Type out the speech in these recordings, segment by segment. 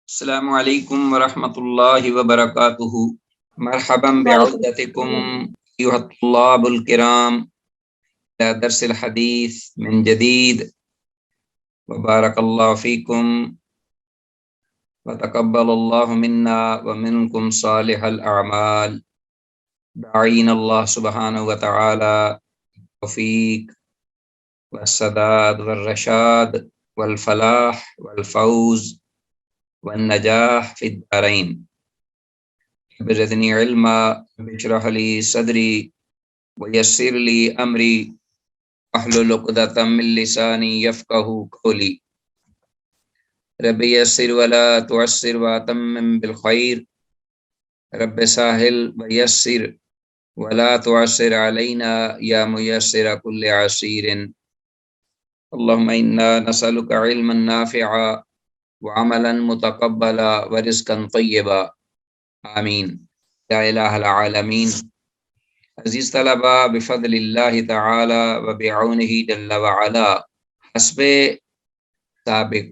السلام علیکم ورحمۃ اللہ وبرکاتہ۔ مرحبا وعلیکم بعودتکم ایھا الطلاب الکرام الى درس الحدیث من جدید، وبارک اللہ فیکم وتقبل اللہ منا ومنکم صالح الاعمال، داعین اللہ سبحانہ وتعالی التوفیق والسداد والرشاد والفلاح والفوز والنجاح فی الدارین۔ رب زدنی علما، رب اشرح لی صدری ویسر لی امری واحلل عقدۃ من لسانی یفقہوا قولی۔ رب یسر ولا تعسر واتمم بالخیر، رب ساہل ویسر ولا تعسر علینا یا میسر کل عسیر۔ اللہم انا نسألک علما نافعا وعملا متقبلا ورزقا طیبا، آمین یا الہ العالمین۔ عزیز طلبہ، بفضل اللہ تعالی و بعونہ جل وعلا، حسب سابق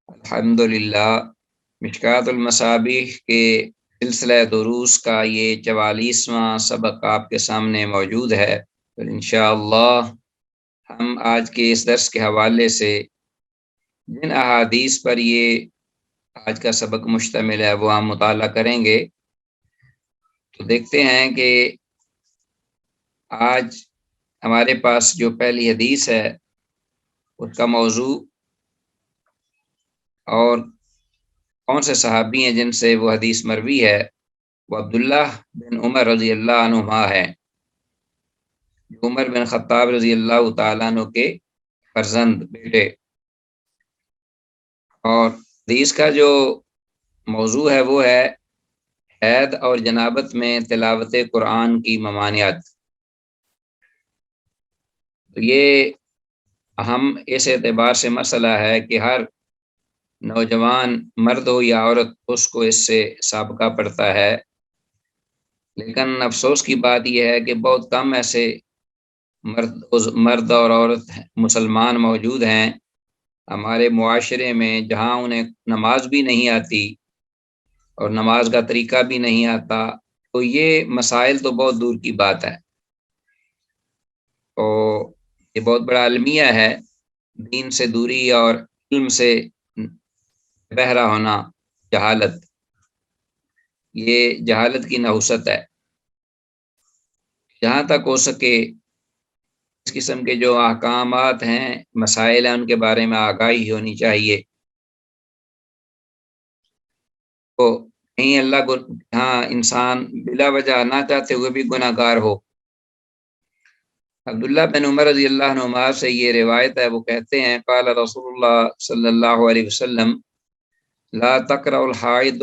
الحمدللہ مشکوٰۃ المصابیح کے سلسلہ دروس کا یہ 44واں سبق آپ کے سامنے موجود ہے۔ اور انشاءاللہ ہم آج کے اس درس کے حوالے سے جن احادیث پر یہ آج کا سبق مشتمل ہے وہ ہم مطالعہ کریں گے۔ تو دیکھتے ہیں کہ آج ہمارے پاس جو پہلی حدیث ہے اس کا موضوع اور کون سے صحابی ہیں جن سے وہ حدیث مروی ہے، وہ عبداللہ بن عمر رضی اللہ عنہما ہے، جو عمر بن خطاب رضی اللہ تعالیٰ عنہ کے فرزند بیٹے۔ اور حدیث کا جو موضوع ہے وہ ہے حید اور جنابت میں تلاوت قرآن کی ممانعت۔ تو یہ اہم اس اعتبار سے مسئلہ ہے کہ ہر نوجوان مرد ہو یا عورت اس کو اس سے سابقہ پڑتا ہے، لیکن افسوس کی بات یہ ہے کہ بہت کم ایسے مرد اور عورت مسلمان موجود ہیں ہمارے معاشرے میں جہاں انہیں نماز بھی نہیں آتی اور نماز کا طریقہ بھی نہیں آتا۔ تو یہ مسائل تو بہت دور کی بات ہے، تو یہ بہت بڑا المیہ ہے، دین سے دوری اور علم سے بہرا ہونا، جہالت، یہ جہالت کی نحوست ہے۔ جہاں تک ہو سکے اس قسم کے جو احکامات ہیں، مسائل ہیں، ان کے بارے میں آگاہی ہونی چاہیے۔ تو کہیں اللہ کو ہاں انسان بلا وجہ نہ چاہتے ہوئے بھی گناہ گار ہو۔ عبداللہ بن عمر رضی اللہ عنہما سے یہ روایت ہے، وہ کہتے ہیں قال رسول اللہ صلی اللہ علیہ وسلم لا تقرأ الحائض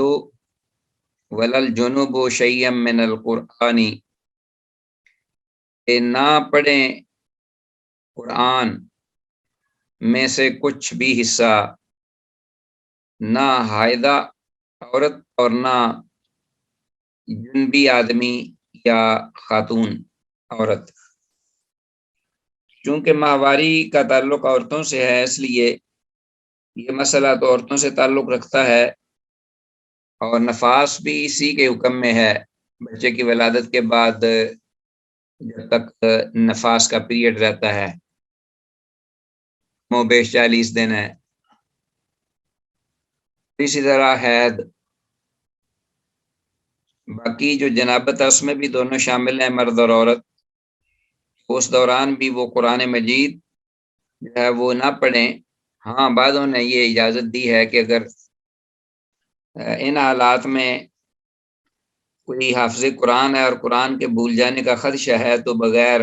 ولا الجنوب شیئا من القرآن، کہ نہ پڑھیں قرآن میں سے کچھ بھی حصہ، نہ حائضہ عورت اور نہ جنبی آدمی یا خاتون عورت۔ چونکہ ماہواری کا تعلق عورتوں سے ہے، اس لیے یہ مسئلہ تو عورتوں سے تعلق رکھتا ہے، اور نفاس بھی اسی کے حکم میں ہے۔ بچے کی ولادت کے بعد جب تک نفاس کا پیریڈ رہتا ہے، بیش 40 دن ہے، اسی طرح حید، باقی جو جنابت ہے اس میں بھی دونوں شامل ہیں، مرد اور عورت۔ اس دوران بھی وہ قرآن مجید جو ہے وہ نہ پڑھیں۔ ہاں بعضوں نے یہ اجازت دی ہے کہ اگر ان حالات میں کوئی حافظ قرآن ہے اور قرآن کے بھول جانے کا خدشہ ہے تو بغیر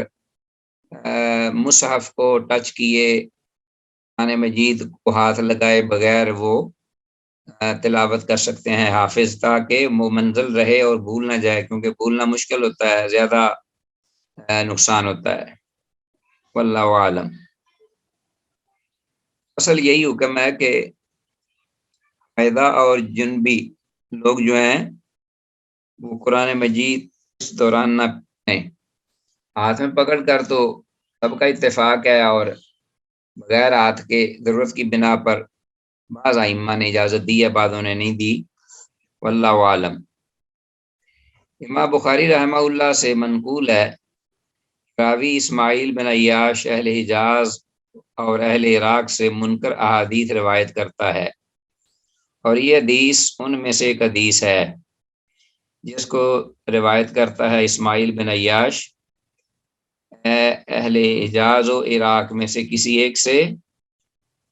مصحف کو ٹچ کیے، قرآن مجید کو ہاتھ لگائے بغیر وہ تلاوت کر سکتے ہیں حافظ، تاکہ وہ منزل رہے اور بھول نہ جائے، کیونکہ بھولنا مشکل ہوتا ہے، زیادہ نقصان ہوتا ہے۔ واللہ عالم۔ اصل یہی حکم ہے کہ حائضہ اور جنبی لوگ جو ہیں وہ قرآن مجید اس دوران نہ پڑھیں۔ ہاتھ میں پکڑ کر تو سب کا اتفاق ہے، اور بغیر ہاتھ کے ضرورت کی بنا پر بعض ائمہ نے اجازت دی ہے، بعضوں نے نہیں دی، واللہ عالم۔ امام بخاری رحمہ اللہ سے منقول ہے، راوی اسماعیل بن عیاش اہل حجاز اور اہل عراق سے منکر احادیث روایت کرتا ہے، اور یہ حدیث ان میں سے ایک حدیث ہے جس کو روایت کرتا ہے اسماعیل بن عیاش اہل حجاز و عراق میں سے کسی ایک سے،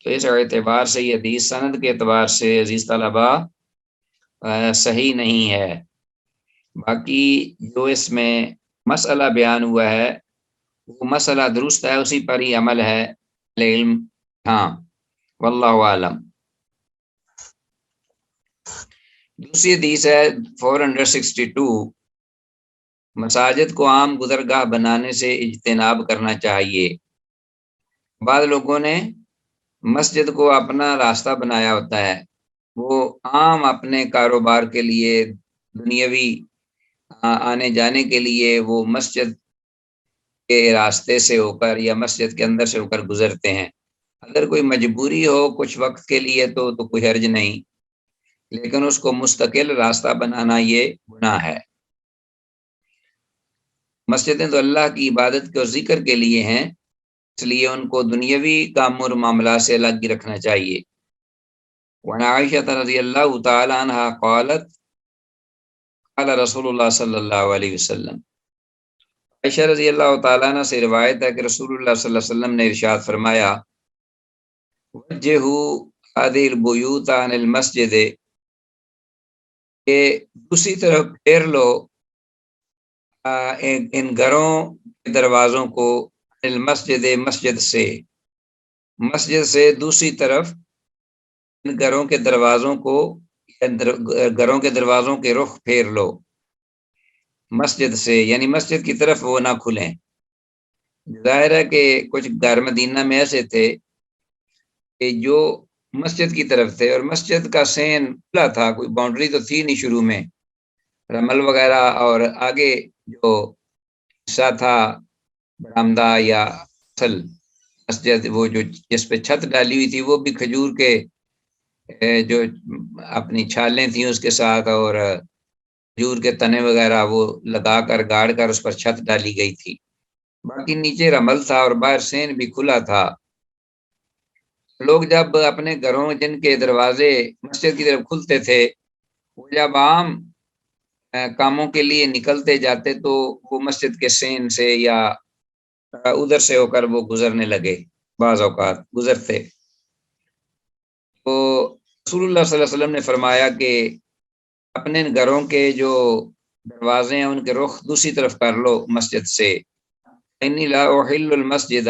تو اس اعتبار سے یہ حدیث سند کے اعتبار سے عزیز طلبہ صحیح نہیں ہے۔ باقی جو اس میں مسئلہ بیان ہوا ہے وہ مسئلہ درست ہے، اسی پر ہی عمل ہے علم، ہاں واللہ عالم۔ دوسری حدیث ہے 462، مساجد کو عام گزرگاہ بنانے سے اجتناب کرنا چاہیے۔ بعض لوگوں نے مسجد کو اپنا راستہ بنایا ہوتا ہے، وہ عام اپنے کاروبار کے لیے، دنیاوی آنے جانے کے لیے وہ مسجد کے راستے سے ہو کر یا مسجد کے اندر سے ہو کر گزرتے ہیں۔ اگر کوئی مجبوری ہو کچھ وقت کے لیے تو کوئی حرج نہیں، لیکن اس کو مستقل راستہ بنانا یہ گناہ ہے۔ مسجدیں تو اللہ کی عبادت کے اور ذکر کے لیے ہیں، اس لیے ان کو دنیاوی کام اور معاملات سے الگ ہی رکھنا چاہیے۔ وعن عائشہ رضی اللہ تعالی عنہ قالت قال رسول اللہ صلی اللہ علیہ وسلم، عائشہ رضی اللہ تعالیٰ عنہ سے روایت ہے کہ رسول اللہ صلی اللہ علیہ وسلم نے ارشاد فرمایا، وجہوا هذه البیوت عن المسجد، کہ دوسری طرف پھیر لو ان گھروں کے دروازوں کو، المسجد مسجد سے، مسجد سے دوسری طرف ان گھروں کے دروازوں کو، گھروں کے دروازوں کے رخ پھیر لو مسجد سے، یعنی مسجد کی طرف وہ نہ کھلیں۔ ظاہر ہے کہ کچھ گھر مدینہ میں ایسے تھے کہ جو مسجد کی طرف تھے، اور مسجد کا سین کھلا تھا، کوئی باؤنڈری تو تھی نہیں شروع میں، رمل وغیرہ، اور آگے جو حصہ تھا برآمدہ یا اصل مسجد، وہ جو جس پہ چھت ڈالی ہوئی تھی، وہ بھی کھجور کے جو اپنی چھالیں تھیں اس کے ساتھ، اور کھجور کے تنے وغیرہ وہ لگا کر گاڑ کر اس پر چھت ڈالی گئی تھی۔ باقی نیچے رمل تھا اور باہر سین بھی کھلا تھا۔ لوگ جب اپنے گھروں جن کے دروازے مسجد کی طرف کھلتے تھے، وہ جب عام کاموں کے لیے نکلتے جاتے تو وہ مسجد کے سین سے یا ادھر سے ہو کر وہ گزرنے لگے، بعض اوقات گزرتے۔ تو رسول اللہ صلی اللہ علیہ وسلم نے فرمایا کہ اپنے گھروں کے جو دروازے ہیں ان کے رخ دوسری طرف کر لو مسجد سے۔ انی لا احل المسجد،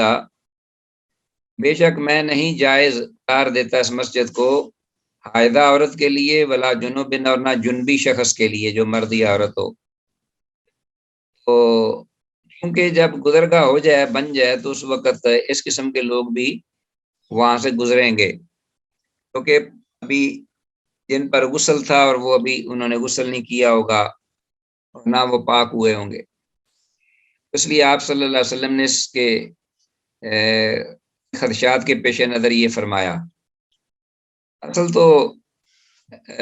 بے شک میں نہیں جائز قرار دیتا اس مسجد کو حائضہ عورت کے لیے، ولا جنوب، اور نہ جنبی شخص کے لیے جو مرد یا عورت ہو۔ تو کیونکہ جب گزرگاہ ہو جائے، بن جائے، تو اس وقت اس قسم کے لوگ بھی وہاں سے گزریں گے، کیونکہ ابھی جن پر غسل تھا اور وہ ابھی انہوں نے غسل نہیں کیا ہوگا اور نہ وہ پاک ہوئے ہوں گے، اس لیے آپ صلی اللہ علیہ وسلم نے اس کے خدشات کے پیش نظر یہ فرمایا۔ اصل تو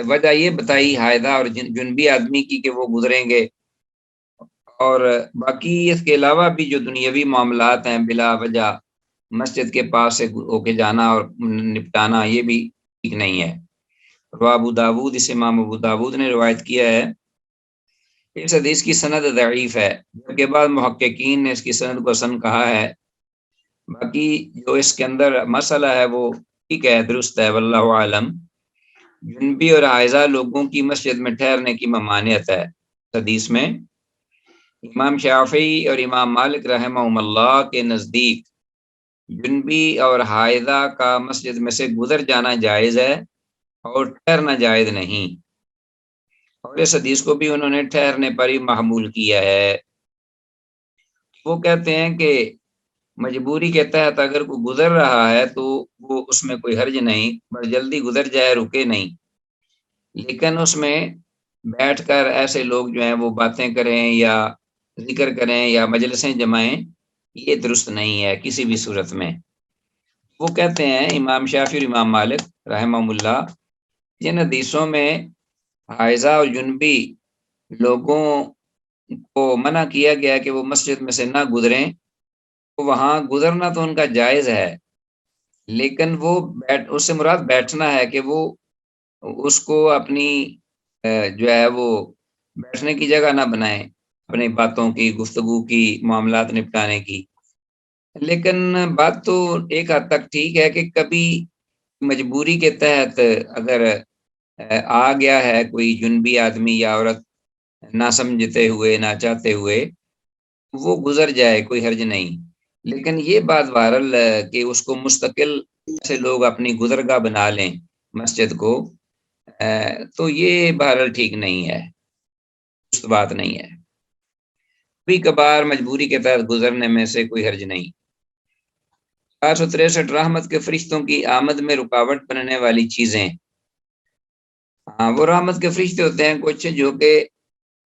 وجہ یہ بتائی حائضہ اور جنبی آدمی کی کہ وہ گزریں گے، اور باقی اس کے علاوہ بھی جو دنیاوی معاملات ہیں بلا وجہ مسجد کے پاس سے ہو کے جانا اور نپٹانا، یہ بھی ٹھیک نہیں ہے۔ ابو داود، اس امام ابو داود نے روایت کیا ہے، اس حدیث کی سند ضعیف ہے، جبکہ بعض محققین نے اس کی سند کو حسن کہا ہے۔ باقی جو اس کے اندر مسئلہ ہے وہ ٹھیک ہے، درست ہے، واللہ عالم۔ جنبی اور حائضہ لوگوں کی مسجد میں ٹھہرنے کی ممانعت ہے حدیث میں۔ امام شافعی اور امام مالک رحمہ اللہ کے نزدیک جنبی اور حائضہ کا مسجد میں سے گزر جانا جائز ہے اور ٹھہرنا جائز نہیں، اور اس حدیث کو بھی انہوں نے ٹھہرنے پر ہی محمول کیا ہے۔ وہ کہتے ہیں کہ مجبوری کے تحت اگر کوئی گزر رہا ہے تو وہ اس میں کوئی حرج نہیں، بس جلدی گزر جائے، رکے نہیں، لیکن اس میں بیٹھ کر ایسے لوگ جو ہیں وہ باتیں کریں یا ذکر کریں یا مجلسیں جمائیں، یہ درست نہیں ہے کسی بھی صورت میں۔ وہ کہتے ہیں امام شافعی اور امام مالک رحمہ اللہ، جن حدیثوں میں حائضہ اور جنبی لوگوں کو منع کیا گیا کہ وہ مسجد میں سے نہ گزریں، تو وہاں گزرنا تو ان کا جائز ہے، لیکن وہ اس سے مراد بیٹھنا ہے کہ وہ اس کو اپنی جو ہے وہ بیٹھنے کی جگہ نہ بنائیں، اپنی باتوں کی، گفتگو کی، معاملات نپٹانے کی۔ لیکن بات تو ایک حد تک ٹھیک ہے کہ کبھی مجبوری کے تحت اگر آ گیا ہے کوئی جنبی آدمی یا عورت نہ سمجھتے ہوئے، نہ چاہتے ہوئے، وہ گزر جائے، کوئی حرج نہیں۔ لیکن یہ بات وائرل کہ اس کو مستقل سے لوگ اپنی گزرگاہ بنا لیں مسجد کو، تو یہ بہرحال ٹھیک نہیں ہے، درست بات نہیں ہے۔ کبھی کبھار مجبوری کے تحت گزرنے میں سے کوئی حرج نہیں۔ 463 رحمت کے فرشتوں کی آمد میں رکاوٹ بننے والی چیزیں۔ ہاں، وہ رحمت کے فرشتے ہوتے ہیں کچھ جو کہ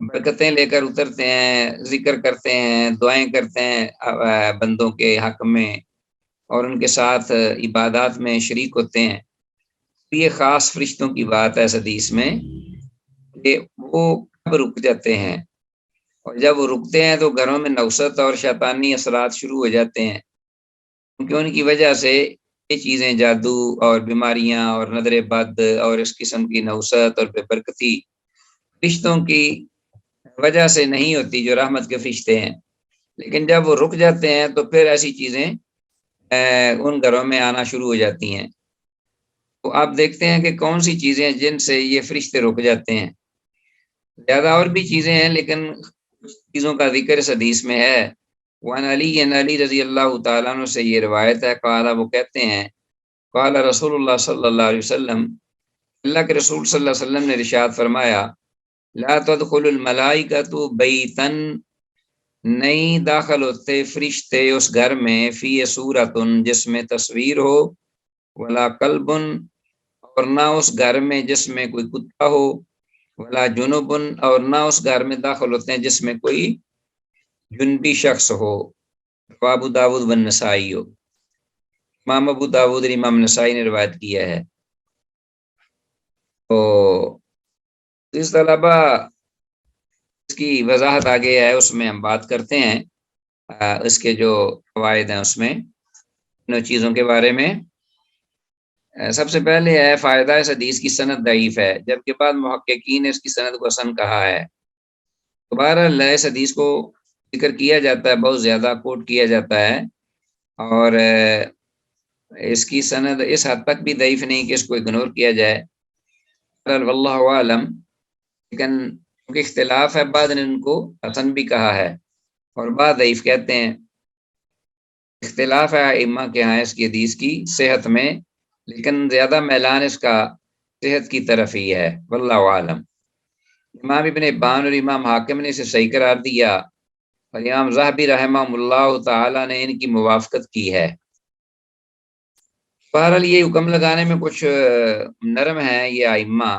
برکتیں لے کر اترتے ہیں، ذکر کرتے ہیں، دعائیں کرتے ہیں بندوں کے حق میں، اور ان کے ساتھ عبادات میں شریک ہوتے ہیں۔ یہ خاص فرشتوں کی بات ہے اس حدیث میں کہ وہ کب رک جاتے ہیں، اور جب وہ رکتے ہیں تو گھروں میں نوست اور شیطانی اثرات شروع ہو جاتے ہیں، کیونکہ ان کی وجہ سے یہ چیزیں، جادو اور بیماریاں اور نظر بد اور اس قسم کی نوست اور بے برکتی فرشتوں کی وجہ سے نہیں ہوتی جو رحمت کے فرشتے ہیں، لیکن جب وہ رک جاتے ہیں تو پھر ایسی چیزیں ان گھروں میں آنا شروع ہو جاتی ہیں۔ تو آپ دیکھتے ہیں کہ کون سی چیزیں جن سے یہ فرشتے رک جاتے ہیں۔ زیادہ اور بھی چیزیں ہیں، لیکن کچھ چیزوں کا ذکر اس حدیث میں ہے۔ وعن علی رضی اللہ تعالیٰ عنہ سے یہ روایت ہے، قال، وہ کہتے ہیں، قال رسول اللہ صلی اللہ علیہ وسلم، اللہ کے رسول صلی اللہ علیہ وسلم نے ارشاد فرمایا، لا تدخل الملائکۃ بیتن، نہیں داخل ہوتے فرشتے اس گھر میں، فی صورت، جس میں تصویر ہو، ولا قلب، اور نہ اس گھر میں جس میں کوئی کتا ہو، ولا جنوب، اور نہ اس گھر میں داخل ہوتے ہیں جس میں کوئی جنبی شخص ہو۔ ابو داود بن نسائی ہو، امام ابو داود اور امام نسائی نے روایت کیا ہے۔ تو اس طلبہ اس کی وضاحت آگے ہے، اس میں ہم بات کرتے ہیں اس کے جو فوائد ہیں، اس میں ان چیزوں کے بارے میں۔ سب سے پہلے ہے فائدہ، اس حدیث کی سند ضعیف ہے، جبکہ بعض محققین نے اس کی سند کو حسن کہا ہے۔ دوبارہ اس حدیث کو ذکر کیا جاتا ہے، بہت زیادہ کوٹ کیا جاتا ہے، اور اس کی سند اس حد تک بھی ضعیف نہیں کہ اس کو اگنور کیا جائے، واللہ عالم۔ لیکن کیونکہ اختلاف ہے، بعد نے ان کو حسن بھی کہا ہے اور بعد ضعیف کہتے ہیں۔ اختلاف ہے ائمہ کے ہاں اس کی حدیث کی صحت میں، لیکن زیادہ میلان اس کا صحت کی طرف ہی ہے، واللہ عالم۔ امام ابن حبان اور امام حاکم نے اسے صحیح قرار دیا، اور امام ذہبی رحمہ اللہ تعالی نے ان کی موافقت کی ہے۔ بہرحال یہ حکم لگانے میں کچھ نرم ہیں یہ ائمہ،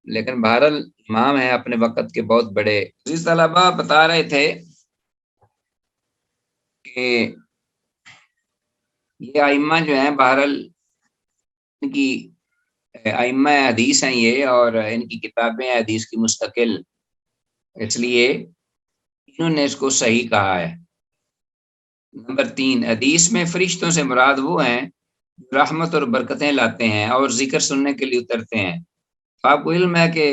لیکن بہرحال امام ہیں اپنے وقت کے بہت بڑے۔ عزیز طلبہ بتا رہے تھے کہ یہ ائمہ جو ہیں بہرحال ان کی ائمہ حدیث ہیں یہ، اور ان کی کتابیں حدیث کی مستقل، اس لیے انہوں نے اس کو صحیح کہا ہے۔ نمبر 3، حدیث میں فرشتوں سے مراد وہ ہیں جو رحمت اور برکتیں لاتے ہیں اور ذکر سننے کے لیے اترتے ہیں۔ آپ کو علم ہے کہ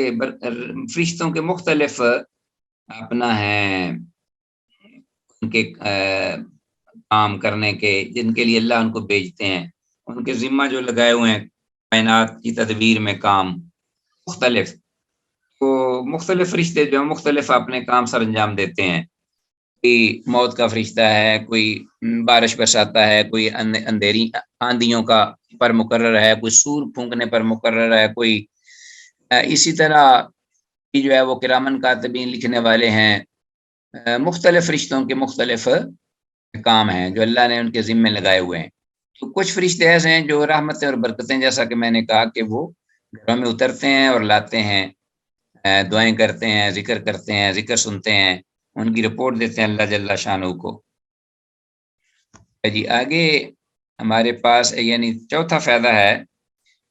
فرشتوں کے مختلف اپنا ہیں ان کے کام کرنے کے، جن کے لیے اللہ ان کو بھیجتے ہیں، ان کے ذمہ جو لگائے ہوئے ہیں کائنات کی تدبیر میں کام مختلف، تو مختلف فرشتے جو ہیں مختلف اپنے کام سر انجام دیتے ہیں۔ کوئی موت کا فرشتہ ہے، کوئی بارش برساتا ہے، کوئی اندھیری آندھیوں کا پر مقرر ہے، کوئی سور پھونکنے پر مقرر ہے، کوئی اسی طرح جو ہے وہ کرامن کاتبین لکھنے والے ہیں۔ مختلف فرشتوں کے مختلف کام ہیں جو اللہ نے ان کے ذمے لگائے ہوئے ہیں۔ تو کچھ فرشتے ایسے ہیں جو رحمتیں اور برکتیں، جیسا کہ میں نے کہا کہ وہ گھروں میں اترتے ہیں اور لاتے ہیں، دعائیں کرتے ہیں، ذکر کرتے ہیں، ذکر سنتے ہیں، ان کی رپورٹ دیتے ہیں اللہ جل شانہ کو۔ جی آگے ہمارے پاس یعنی چوتھا فائدہ ہے،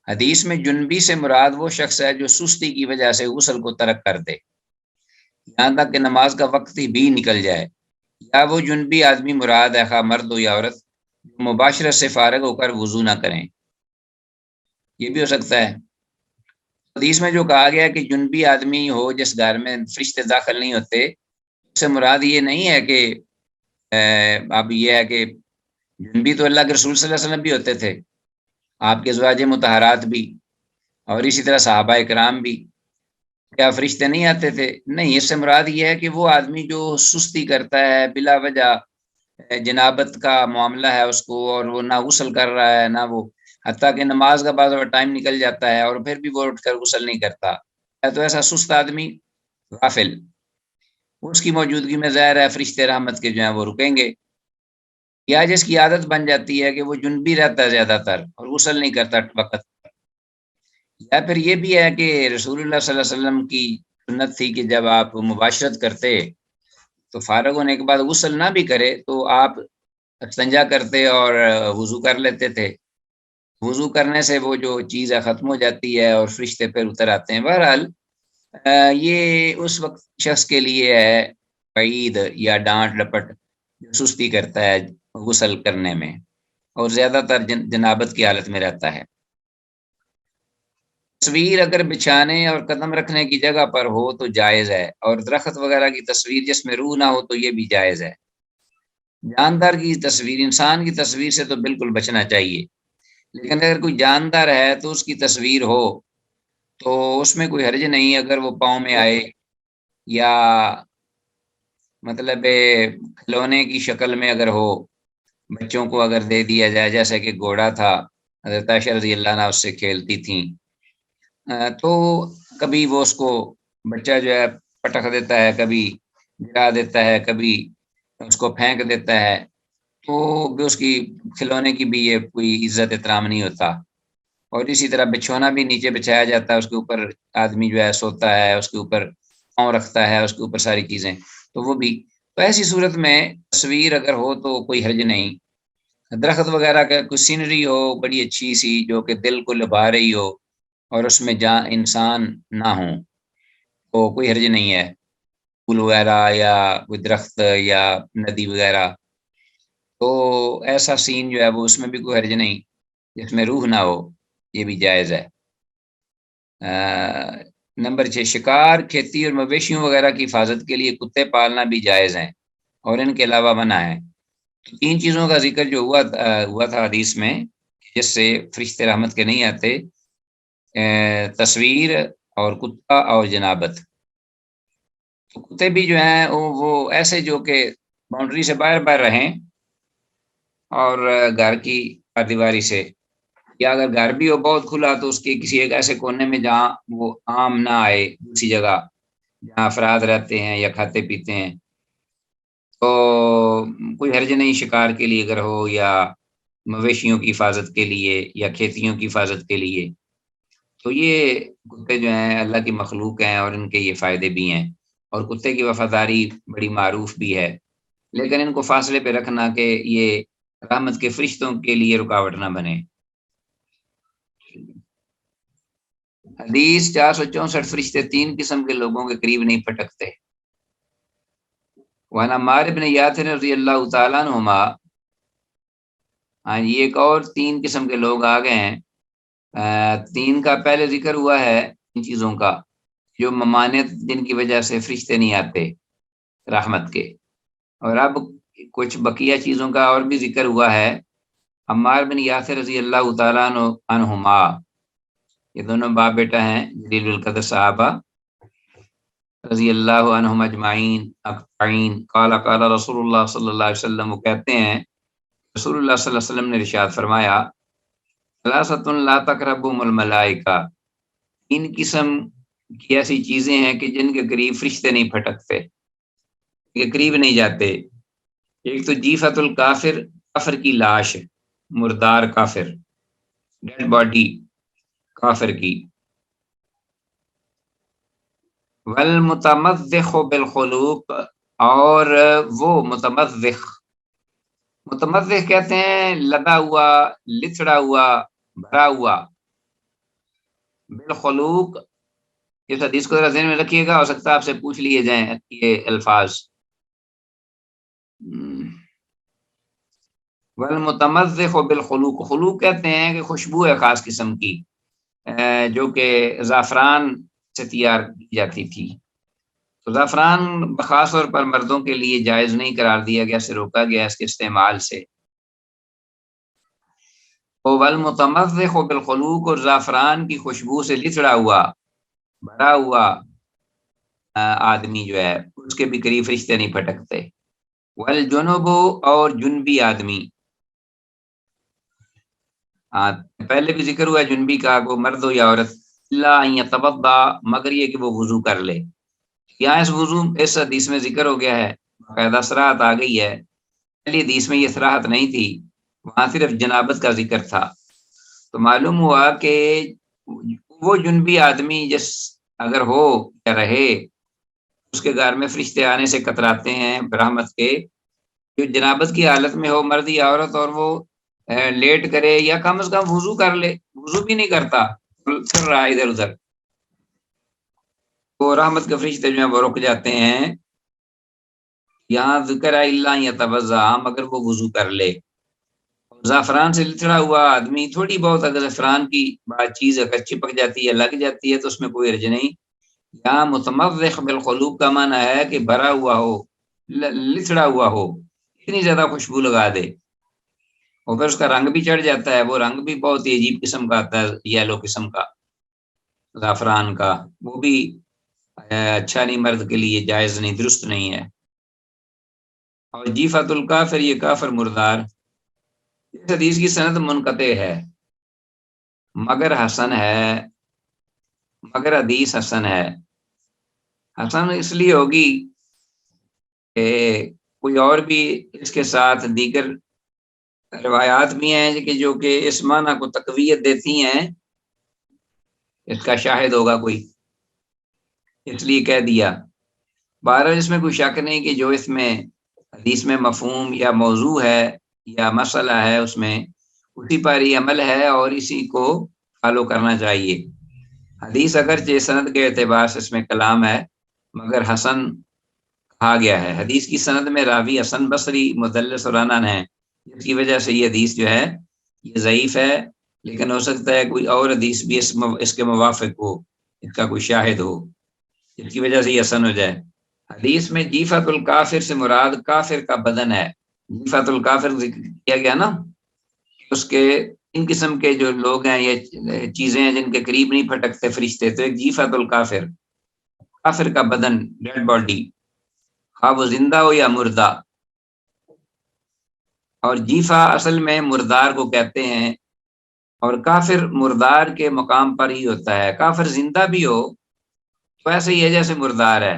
حدیث میں جنبی سے مراد وہ شخص ہے جو سستی کی وجہ سے غسل کو ترک کر دے یہاں تک کہ نماز کا وقت ہی بھی نکل جائے، یا وہ جنبی آدمی مراد ہے خواہ مرد ہو یا عورت جو مباشرت سے فارغ ہو کر وضو نہ کریں، یہ بھی ہو سکتا ہے۔ حدیث میں جو کہا گیا کہ جنبی آدمی ہو جس گھر میں فرشتے داخل نہیں ہوتے، اس سے مراد یہ نہیں ہے کہ اب یہ ہے کہ جنبی تو اللہ کے رسول صلی اللہ علیہ وسلم بھی ہوتے تھے، آپ کے ازواج مطہرات بھی، اور اسی طرح صحابہ کرام بھی، کیا فرشتے نہیں آتے تھے؟ نہیں، اس سے مراد یہ ہے کہ وہ آدمی جو سستی کرتا ہے بلا وجہ، جنابت کا معاملہ ہے اس کو، اور وہ نہ غسل کر رہا ہے نہ وہ، حتیٰ کہ نماز کا بعض ٹائم نکل جاتا ہے اور پھر بھی وہ اٹھ کر غسل نہیں کرتا، تو ایسا سست آدمی غافل، اس کی موجودگی میں ظاہر ہے فرشتے رحمت کے جو ہیں وہ رکیں گے۔ یا جس کی عادت بن جاتی ہے کہ وہ جنبی رہتا ہے زیادہ تر اور غسل نہیں کرتا وقت، یا پھر یہ بھی ہے کہ رسول اللہ صلی اللہ علیہ وسلم کی سنت تھی کہ جب آپ مباشرت کرتے تو فارغ ہونے کے بعد غسل نہ بھی کرے تو آپ استنجا کرتے اور وضو کر لیتے تھے، وضو کرنے سے وہ جو چیز ہے ختم ہو جاتی ہے اور فرشتے پھر اتر آتے ہیں۔ بہرحال یہ اس وقت شخص کے لیے ہے وعید یا ڈانٹ ڈپٹ جو سستی کرتا ہے غسل کرنے میں اور زیادہ تر جنابت کی حالت میں رہتا ہے۔ تصویر اگر بچھانے اور قدم رکھنے کی جگہ پر ہو تو جائز ہے، اور درخت وغیرہ کی تصویر جس میں روح نہ ہو تو یہ بھی جائز ہے۔ جاندار کی تصویر، انسان کی تصویر سے تو بالکل بچنا چاہیے، لیکن اگر کوئی جاندار ہے تو اس کی تصویر ہو تو اس میں کوئی حرج نہیں، اگر وہ پاؤں میں آئے یا مطلب کھلونے کی شکل میں اگر ہو، بچوں کو اگر دے دیا جائے، جیسے کہ گھوڑا تھا، حضرت عائشہ رضی اللہ عنہا اس سے کھیلتی تھیں، تو کبھی وہ اس کو بچہ جو ہے پٹخ دیتا ہے، کبھی گرا دیتا ہے، کبھی اس کو پھینک دیتا ہے، تو بھی اس کی کھلونے کی بھی یہ کوئی عزت احترام نہیں ہوتا۔ اور اسی طرح بچھونا بھی نیچے بچھایا جاتا ہے، اس کے اوپر آدمی جو ہے سوتا ہے، اس کے اوپر پاؤں رکھتا ہے، اس کے اوپر ساری چیزیں، تو وہ بھی، تو ایسی صورت میں تصویر اگر ہو تو کوئی حرج نہیں۔ درخت وغیرہ کا کوئی سینری ہو بڑی اچھی سی جو کہ دل کو لبھا رہی ہو اور اس میں جہاں انسان نہ ہوں تو کوئی حرج نہیں ہے، پھول وغیرہ یا کوئی درخت یا ندی وغیرہ، تو ایسا سین جو ہے وہ اس میں بھی کوئی حرج نہیں، جس میں روح نہ ہو، یہ بھی جائز ہے۔ نمبر 6، شکار، کھیتی اور مویشیوں وغیرہ کی حفاظت کے لیے کتے پالنا بھی جائز ہیں اور ان کے علاوہ منع ہے۔ تین چیزوں کا ذکر جو ہوا تھا حدیث میں جس سے فرشتے رحمت کے نہیں آتے، تصویر اور کتا اور جنابت۔ تو کتے بھی جو ہیں وہ ایسے جو کہ باؤنڈری سے باہر باہر رہیں اور گھر کی دیواری سے، یا اگر گھر بھی ہو بہت کھلا تو اس کے کسی ایک ایسے کونے میں جہاں وہ عام نہ آئے، دوسری جگہ جہاں افراد رہتے ہیں یا کھاتے پیتے ہیں، تو کوئی حرج نہیں شکار کے لیے اگر ہو، یا مویشیوں کی حفاظت کے لیے یا کھیتیوں کی حفاظت کے لیے، تو یہ کتے جو ہیں اللہ کی مخلوق ہیں اور ان کے یہ فائدے بھی ہیں، اور کتے کی وفاداری بڑی معروف بھی ہے، لیکن ان کو فاصلے پہ رکھنا کہ یہ رحمت کے فرشتوں کے لیے رکاوٹ نہ بنے۔ حدیث 464، فرشتے 3 قسم کے لوگوں کے قریب نہیں پھٹکتے۔ وعن عمار بن یاسر رضی اللہ تعالیٰ عنہما، ہاں یہ ایک اور 3 قسم کے لوگ آ گئے ہیں۔ 3 کا پہلے ذکر ہوا ہے ان چیزوں کا جو ممانعت جن کی وجہ سے فرشتے نہیں آتے رحمت کے، اور اب کچھ بقیہ چیزوں کا اور بھی ذکر ہوا ہے۔ عمار بن یاسر رضی اللہ تعالیٰ عنہما، یہ دونوں باپ بیٹا ہیں جلیل القدر صحابہ رضی اللہ عنہم اجمعین قال قال رسول اللہ صلی اللہ علیہ وسلم، وہ کہتے ہیں رسول اللہ صلی اللہ علیہ وسلم نے ارشاد فرمایا، ثلاثۃ لا تقربهم الملائکہ، 3 قسم کی ایسی چیزیں ہیں کہ جن کے قریب فرشتے نہیں پھٹکتے، کے قریب نہیں جاتے۔ ایک تو جیفت الکافر، کافر کی لاش، مردار کافر، ڈیڈ باڈی کافر کی، والمتمذخ بالخلوق، اور وہ متمذخ متمزق کہتے ہیں لدا ہوا، لچڑا ہوا، بھرا ہوا، بالخلوق. اس حدیث کو ذرا ذہن میں رکھیے گا، ہو سکتا ہے آپ سے پوچھ لیے جائیں یہ الفاظ. والمتمزق بالخلوق، خلوق کہتے ہیں کہ خوشبو ہے خاص قسم کی، جو کہ زعفران سے تیار کی جاتی تھی. تو زعفران خاص طور پر مردوں کے لیے جائز نہیں قرار دیا گیا، سے روکا گیا اس کے استعمال سے. والمتمزق بالخلوق، اور زعفران کی خوشبو سے لچڑا ہوا، بھرا ہوا آدمی جو ہے اس کے بھی قریب فرشتے نہیں پھٹکتے. والجنوب، اور جنبی آدمی. پہلے بھی ذکر ہوا جنبی کا، وہ مرد ہو یا عورت. اللہ ان یتوضا، مگر یہ کہ وہ وضو کر لے. یہاں اس حدیث میں ذکر ہو گیا ہے، باقاعدہ صراحت آ گئی ہے. پہلی حدیث میں یہ صراحت نہیں تھی، وہاں صرف جنابت کا ذکر تھا. تو معلوم ہوا کہ وہ جنبی آدمی جس اگر ہو یا رہے، اس کے گھر میں فرشتے آنے سے کتراتے ہیں برحمت کے. جو جنابت کی حالت میں ہو، مرد یا عورت، اور وہ لیٹ کرے یا کم از کم وضو کر لے، وضو بھی نہیں کرتا، پھر رہا ادھر ادھر، وہ رحمت کے فرشتے جو ہیں وہ رک جاتے ہیں. یہاں ذکر ہے اللہ یتوضا، مگر وہ وضو کر لے. زعفران سے لتڑا ہوا آدمی، تھوڑی بہت اگر زعفران کی بات چیز اگر چپک جاتی ہے، لگ جاتی ہے، تو اس میں کوئی حرج نہیں. یہاں متمزق بالخلوق کا معنی ہے کہ بھرا ہوا ہو، لچڑا ہوا ہو، اتنی زیادہ خوشبو لگا دے. اور پھر اس کا رنگ بھی چڑھ جاتا ہے، وہ رنگ بھی بہت ہی عجیب قسم کا آتا ہے، یلو قسم کا زعفران کا. وہ بھی اچھا نہیں، مرد کے لیے جائز نہیں، درست نہیں ہے. اور جیفت الکافر، یہ کافر مردار. اس حدیث کی سند منقطع ہے، مگر حسن ہے، مگر حدیث حسن ہے. حسن اس لیے ہوگی کہ کوئی اور بھی اس کے ساتھ دیگر روایات بھی ہیں جو کہ اس معنی کو تقویت دیتی ہیں، اس کا شاہد ہوگا کوئی، اس لیے کہہ دیا. بہرحال اس میں کوئی شک نہیں کہ جو اس میں حدیث میں مفہوم یا موضوع ہے یا مسئلہ ہے، اس میں اسی پر ہی عمل ہے اور اسی کو فالو کرنا چاہیے. حدیث اگرچہ سند کے اعتبار سے اس میں کلام ہے، مگر حسن کہا گیا ہے. حدیث کی سند میں راوی حسن بصری مدلس اور عنن ہے، جس کی وجہ سے یہ حدیث جو ہے یہ ضعیف ہے. لیکن ہو سکتا ہے کوئی اور حدیث بھی اس کے موافق ہو، اس کا کوئی شاہد ہو، جس کی وجہ سے یہ حسن ہو جائے. حدیث میں جیفت الکافر سے مراد کافر کا بدن ہے. جیفت الکافر ذکر کیا گیا نا، اس کے ان قسم کے جو لوگ ہیں، یہ چیزیں ہیں جن کے قریب نہیں پھٹکتے فرشتے. تو ایک جیفت الکافر، کافر کا بدن، ڈیڈ باڈی، خواہ وہ زندہ ہو یا مردہ. اور جیفا اصل میں مردار کو کہتے ہیں، اور کافر مردار کے مقام پر ہی ہوتا ہے. کافر زندہ بھی ہو تو ایسے ہی ہے جیسے مردار ہے،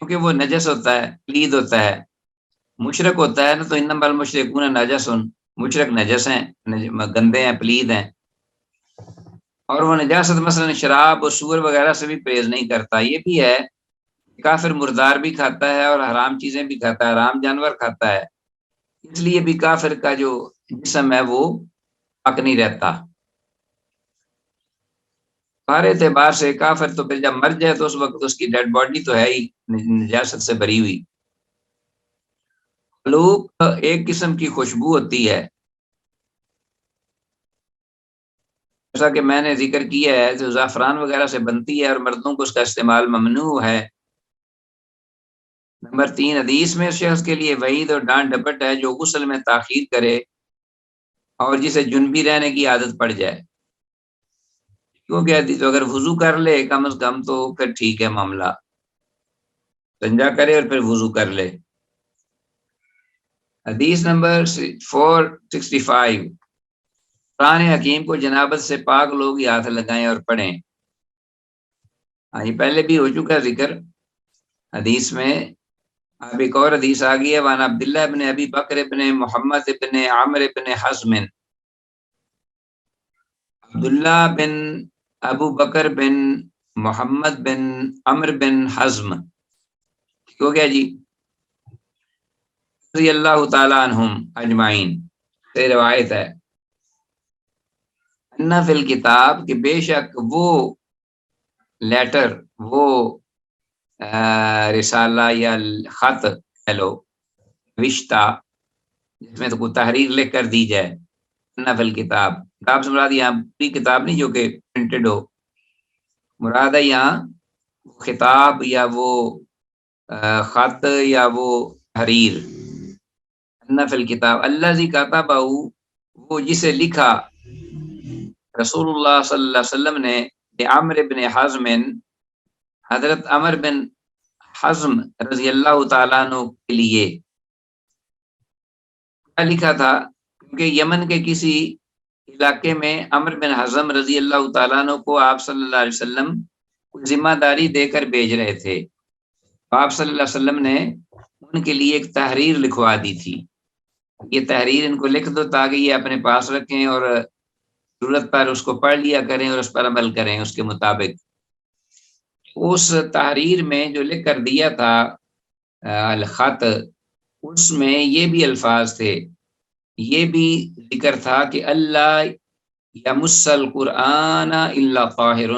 کیونکہ وہ نجس ہوتا ہے، پلید ہوتا ہے. مشرک ہوتا ہے نا، تو انما المشرکون نجس، مشرک نجس ہیں، گندے ہیں، پلید ہیں. اور وہ نجاست مثلا شراب اور سور وغیرہ سے بھی پرہیز نہیں کرتا. یہ بھی ہے کافر مردار بھی کھاتا ہے اور حرام چیزیں بھی کھاتا ہے، حرام جانور کھاتا ہے. اس لیے بھی کافر کا جو جسم ہے وہ پاک نہیں رہتا. ہر اعتبار سے کافر تو پھر جب مر جائے تو اس وقت اس کی ڈیڈ باڈی تو ہے ہی نجاست سے بھری ہوئی. خلوق ایک قسم کی خوشبو ہوتی ہے، جیسا کہ میں نے ذکر کیا ہے، جو زعفران وغیرہ سے بنتی ہے اور مردوں کو اس کا استعمال ممنوع ہے. نمبر 3، حدیث میں اس شخص کے لیے وعید اور ڈانٹ ڈپٹ ہے جو غسل میں تاخیر کرے اور جسے جنبی رہنے کی عادت پڑ جائے. کیونکہ حدیث اگر وضو کر لے کم از کم تو پھر ٹھیک ہے معاملہ، استنجا کرے اور پھر وضو کر لے. حدیث نمبر 465، قرآن حکیم کو جنابت سے پاک لوگ ہی ہاتھ لگائیں اور پڑھیں. یہ پہلے بھی ہو چکا ذکر حدیث میں. اب ایک اور حدیث آ گئی ہے، وان عبداللہ ابن ابی بکر ابن محمد ابن عامر ابن حزم، عبداللہ بن ابو بکر بن محمد بن عمر بن حزم، ٹھیک ہو گیا جی. رضی اللہ تعالیٰ عنہم اجمعین سے روایت ہے ان فی الکتاب کہ بے شک وہ لیٹر، وہ رسالہ یا خط کہہ لو، رشتہ جس میں تو کوئی تحریر لکھ کر دی جائے، ان فی الکتاب، کتاب سے مراد یہاں پوری کتاب نہیں جو کہ پرنٹڈ ہو، مراد ہے یہاں خطاب یا وہ خط یا وہ تحریر، ان فی الکتاب الذی کتبہ، وہ جسے لکھا رسول اللہ صلی اللہ علیہ وسلم نے عمرو بن حزم، حضرت عمر بن حزم رضی اللہ تعالیٰ عنہ کے لیے کیا لکھا تھا، کیونکہ یمن کے کسی علاقے میں عمر بن حزم رضی اللہ تعالیٰ عنہ کو آپ صلی اللہ علیہ وسلم ذمہ داری دے کر بھیج رہے تھے، آپ صلی اللہ علیہ وسلم نے ان کے لیے ایک تحریر لکھوا دی تھی، یہ تحریر ان کو لکھ دو تاکہ یہ اپنے پاس رکھیں اور ضرورت پر اس کو پڑھ لیا کریں اور اس پر عمل کریں اس کے مطابق۔ اس تحریر میں جو لکھ کر دیا تھا الخط، اس میں یہ بھی الفاظ تھے، یہ بھی ذکر تھا کہ اللہ یمس القرآن الا طاہر،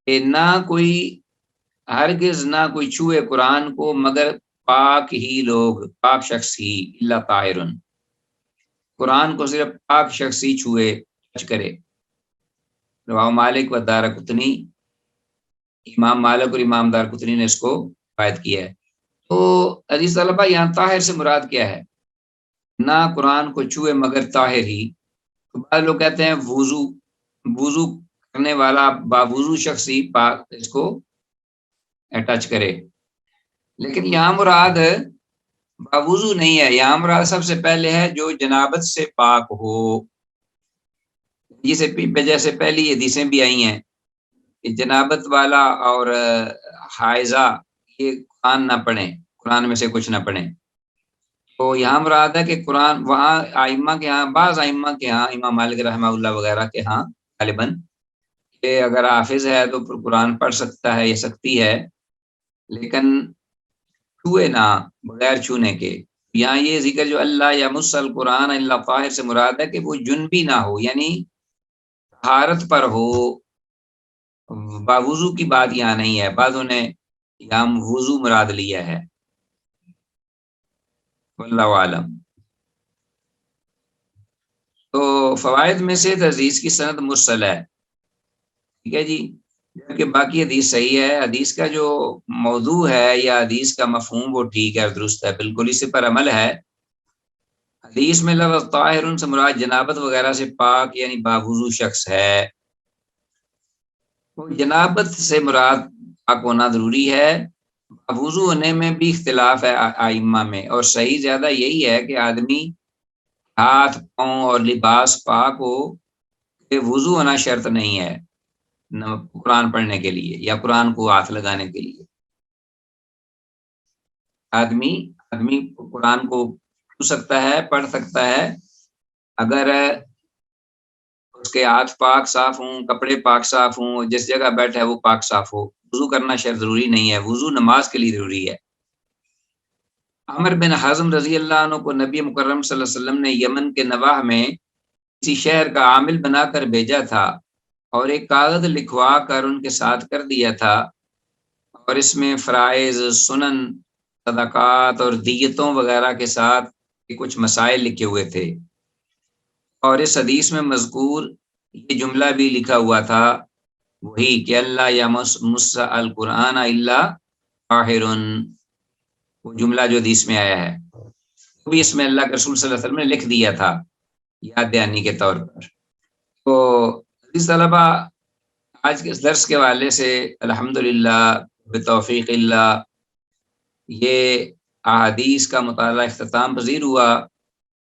کہ نہ کوئی، ہرگز نہ کوئی چھوئے قرآن کو مگر پاک ہی لوگ، پاک شخص ہی، الا طاہر، قرآن کو صرف پاک شخص ہی چھوئے ٹچ کرے۔ رواہ مالک و دارقطنی، امام مالک اور امام دارقطنی نے اس کو روایت کیا ہے۔ تو عزیز طلبہ یہاں طاہر سے مراد کیا ہے؟ نہ قرآن کو چھوئے مگر طاہر ہی، تو بعض لوگ کہتے ہیں وضو کرنے والا باوضو شخص ہی پاک اس کو ٹچ کرے، لیکن یہاں مراد باوضو نہیں ہے، یہاں مراد سب سے پہلے ہے جو جنابت سے پاک ہو، جیسے پہلی حدیثیں بھی آئی ہیں کہ جنابت والا اور حائضہ یہ قرآن نہ پڑھیں، قرآن میں سے کچھ نہ پڑھیں۔ تو یہاں مراد ہے کہ قرآن وہاں ائمہ کے ہاں، بعض ائمہ کے ہاں، امام مالک رحمہ اللہ وغیرہ کے ہاں غالباً، کہ اگر حافظ ہے تو پھر قرآن پڑھ سکتا ہے یا سکتی ہے، لیکن چھوئے نہ، بغیر چھونے کے۔ یہاں یہ ذکر جو اللہ یمس القرآن الا طاہر سے مراد ہے کہ وہ جنبی نہ ہو، یعنی طہارت پر ہو، باوضو کی بات یہاں نہیں ہے، بعضوں نے یہاں وضو مراد لیا ہے، واللہ عالم۔ تو فوائد میں سے حدیث کی سند مرسل ہے، ٹھیک ہے جی، جبکہ باقی حدیث صحیح ہے، حدیث کا جو موضوع ہے یا حدیث کا مفہوم وہ ٹھیک ہے، درست ہے، بالکل اسی پر عمل ہے۔ حدیث میں لفظ طاہر سے مراد جنابت وغیرہ سے پاک یعنی باوضو شخص ہے، جنابت سے مراد پاک ہونا ضروری ہے، وضو ہونے میں بھی اختلاف ہے ائمہ میں، اور صحیح زیادہ یہی ہے کہ آدمی ہاتھ پاؤں اور لباس پاک ہو، کہ وضو ہونا شرط نہیں ہے قرآن پڑھنے کے لیے یا قرآن کو ہاتھ لگانے کے لیے۔ آدمی قرآن کو چھو سکتا ہے، پڑھ سکتا ہے، اگر اس کے ہاتھ پاک صاف ہوں، کپڑے پاک صاف ہوں، جس جگہ بیٹھا ہے وہ پاک صاف ہو، وضو کرنا شرط ضروری نہیں ہے، وضو نماز کے لیے ضروری ہے۔ عمر بن حزم رضی اللہ عنہ کو نبی مکرم صلی اللہ علیہ وسلم نے یمن کے نواح میں کسی شہر کا عامل بنا کر بھیجا تھا اور ایک کاغذ لکھوا کر ان کے ساتھ کر دیا تھا، اور اس میں فرائض، سنن، صدقات اور دیتوں وغیرہ کے ساتھ کچھ مسائل لکھے ہوئے تھے، اور اس حدیث میں مذکور یہ جملہ بھی لکھا ہوا تھا، وہی کہ اللہ یمس القرآن الا طاہر، وہ جملہ جو حدیث میں آیا ہے وہ بھی اس میں اللہ کے رسول صلی اللہ علیہ وسلم نے لکھ دیا تھا یاد دہانی کے طور پر۔ تو عزیز طلبہ، آج کے اس درس کے حوالے سے الحمدللہ بتوفیق اللہ یہ احادیث کا مطالعہ اختتام پذیر ہوا،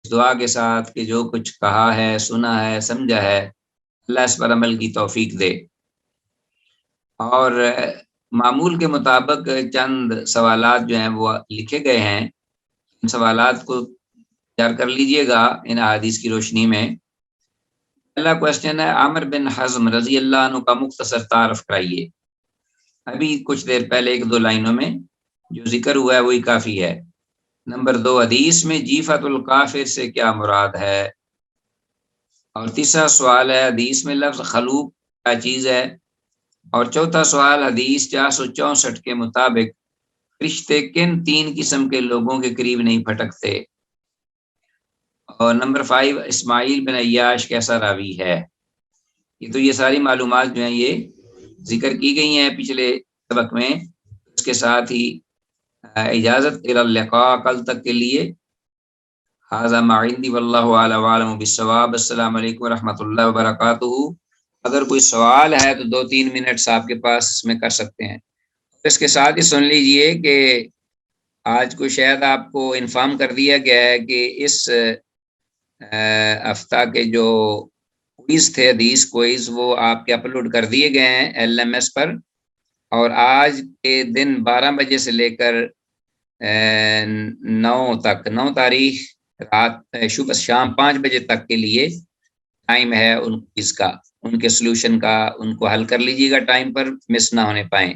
اس دعا کے ساتھ کہ جو کچھ کہا ہے، سنا ہے، سمجھا ہے، اللہ اس پر عمل کی توفیق دے، اور معمول کے مطابق چند سوالات جو ہیں وہ لکھے گئے ہیں، ان سوالات کو تیار کر لیجئے گا ان احادیث کی روشنی میں۔ پہلا کوشچن ہے، عامر بن حزم رضی اللہ عنہ کا مختصر تعارف کرائیے۔ ابھی کچھ دیر پہلے 1-2 لائنوں میں جو ذکر ہوا ہے وہی کافی ہے۔ نمبر 2 حدیث میں جیفت الکافر سے کیا مراد ہے؟ اور تیسرا سوال ہے حدیث میں لفظ خلوق کیا چیز ہے؟ اور چوتھا سوال حدیث 464 کے مطابق فرشتے کن 3 قسم کے لوگوں کے قریب نہیں پھٹکتے؟ اور نمبر 5 اسماعیل بن عیاش کیسا راوی ہے؟ یہ ساری معلومات جو ہیں یہ ذکر کی گئی ہیں پچھلے سبق میں، اس کے ساتھ ہی اجازت الی اللقاء کل تک کے لیے۔ ھذا ما عندی واللہ اعلم بالصواب۔ السلام علیکم ورحمۃ اللہ وبرکاتہ۔ اگر کوئی سوال ہے تو 2-3 منٹس آپ کے پاس اس میں کر سکتے ہیں۔ اس کے ساتھ ہی سن لیجئے کہ آج کو شاید آپ کو انفارم کر دیا گیا ہے کہ اس ہفتہ کے جو کوئز تھے حدیث کوئز وہ آپ کے اپلوڈ کر دیے گئے ہیں LMS پر، اور آج کے دن 12 بجے سے لے کر 9 تاریخ رات صبح شام 5 بجے تک کے لیے ٹائم ہے ان کوئز کا، ان کے سلوشن کا، ان کو حل کر لیجیے گا ٹائم پر، مس نہ ہونے پائیں۔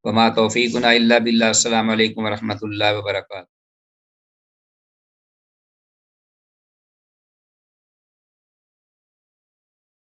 وما توفیقنا الا باللہ۔ السلام علیکم ورحمۃ اللہ وبرکاتہ۔